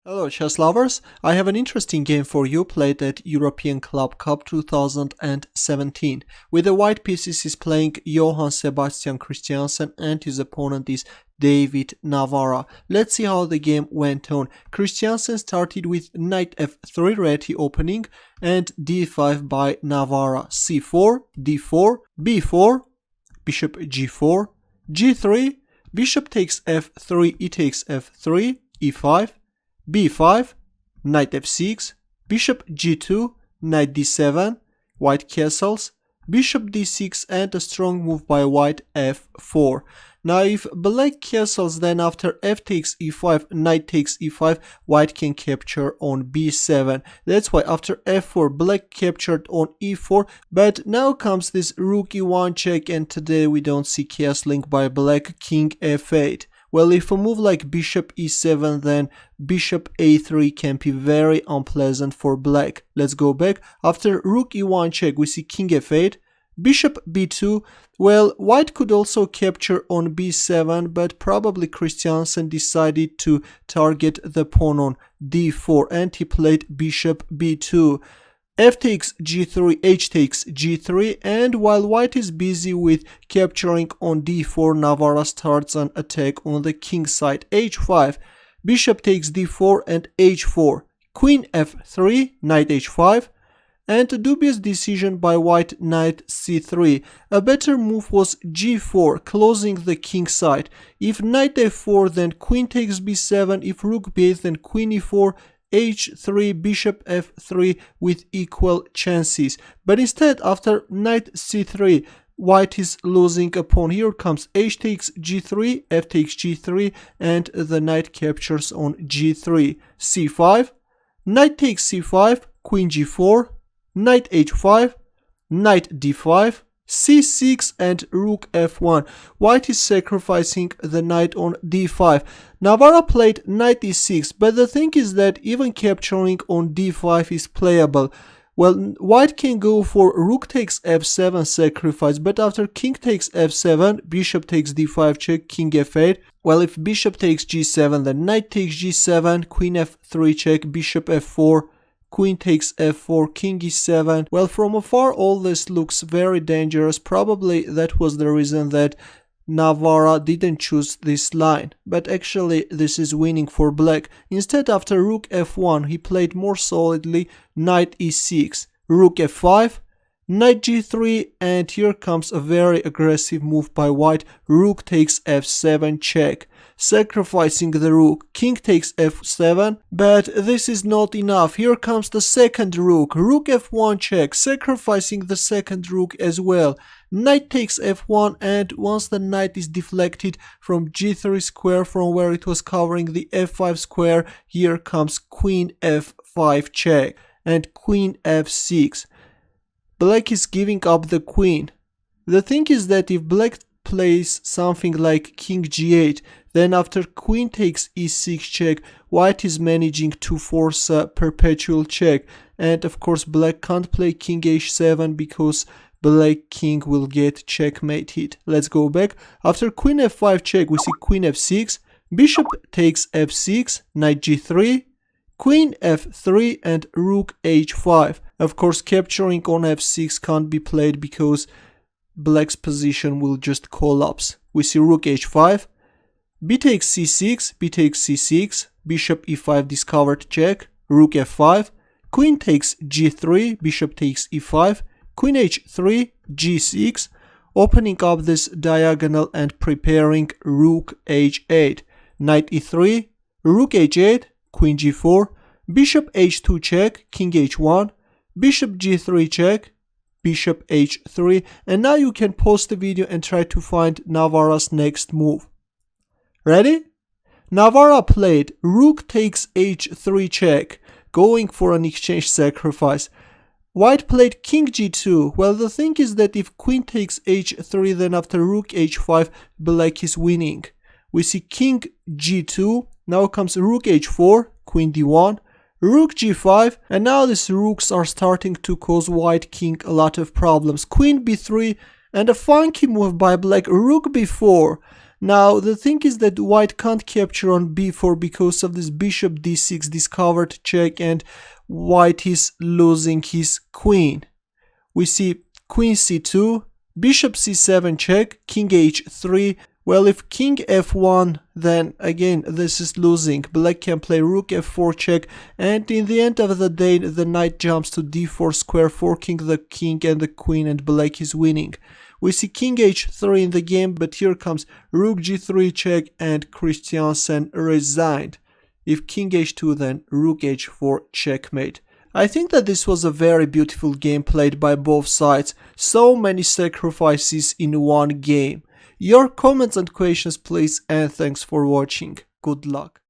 Hello chess lovers, I have an interesting game for you played at European Club Cup 2017. With the white pieces is playing Johan-Sebastian Christiansen and his opponent is David Navara. Let's see how the game went on. Christiansen started with knight f3 ready opening and d5 by Navara. c4, d4, b4, bishop g4, g3, bishop takes f3, e takes f3, e5, b5, knight f6, bishop g2, knight d7, white castles, bishop d6 and a strong move by white f4. Now if black castles, then after f takes e5, knight takes e5, white can capture on b7. That's why after f4 black captured on e4, but now comes this rook e1 check and today we don't see castling by black, king f8. Well, if a move like bishop e7, then bishop a3 can be very unpleasant for black. Let's go back. After rook e1 check, we see king f8, bishop b2. Well, white could also capture on b7, but probably Christiansen decided to target the pawn on d4 and he played bishop b2. F takes g3, h takes g3, and while white is busy with capturing on d4, Navara starts an attack on the king side. h5, bishop takes d4 and h4, queen f3, knight h5, and a dubious decision by white, knight c3. A better move was g4, closing the king side. If knight f4, then queen takes b7, if rook b8, then queen e4, h3, bishop f3 with equal chances. But instead, after knight c3, white is losing a pawn. Here comes h takes g3, f takes g3, and the knight captures on g3. c5, knight takes c5, queen g4, knight h5, knight d5, c6 and rook f1. White is sacrificing the knight on d5. Navara played knight e6, but the thing is that even capturing on d5 is playable. Well, white can go for rook takes f7 sacrifice, but after king takes f7, bishop takes d5 check, king f8. Well, if bishop takes g7, then knight takes g7, queen f3 check, bishop f4, queen takes f4, king e7. Well, from afar all this looks very dangerous. Probably that was the reason that Navara didn't choose this line. But actually this is winning for black. Instead, after rook f1, he played more solidly knight e6, rook f5, knight g3, and here comes a very aggressive move by white. Rook takes f7 check, sacrificing the rook. King takes f7, but this is not enough. Here comes the second rook. Rook f1 check, sacrificing the second rook as well. Knight takes f1, and once the knight is deflected from g3 square, from where it was covering the f5 square, here comes queen f5 check and queen f6. Black is giving up the queen. The thing is that if black plays something like king g8, then after queen takes e6 check, white is managing to force a perpetual check. And of course black can't play king h7 because black king will get checkmated. Let's go back. After queen f5 check, we see queen f6, bishop takes f6, knight g3, queen f3 and rook h5. Of course, capturing on f6 can't be played because black's position will just collapse. We see rook h5, b takes c6, b takes c6, bishop e5 discovered check, rook f5, queen takes g3, bishop takes e5, queen h3, g6, opening up this diagonal and preparing rook h8, knight e3, rook h8, queen g4, bishop h2 check, king h1, bishop g3 check, bishop h3, and now you can pause the video and try to find Navara's next move. Ready? Navara played rook takes h3 check, going for an exchange sacrifice. White played king g2. Well, the thing is that if queen takes h3, then after rook h5, black is winning. We see king g2, now comes rook h4, queen d1, rook g5, and now these rooks are starting to cause white king a lot of problems. Queen b3 and a funky move by black, rook b4. Now the thing is that white can't capture on b4 because of this bishop d6 discovered check, and white is losing his queen. We see queen c2, bishop c7 check, king h3. Well, if king f1, then again this is losing. Black can play rook f4 check, and in the end of the day the knight jumps to d4 square, forking the king and the queen, and black is winning. We see king h3 in the game, but here comes rook g3 check, and Christiansen resigned. If king h2, then rook h4 checkmate. I think that this was a very beautiful game played by both sides. So many sacrifices in one game. Your comments and questions please, and thanks for watching. Good luck.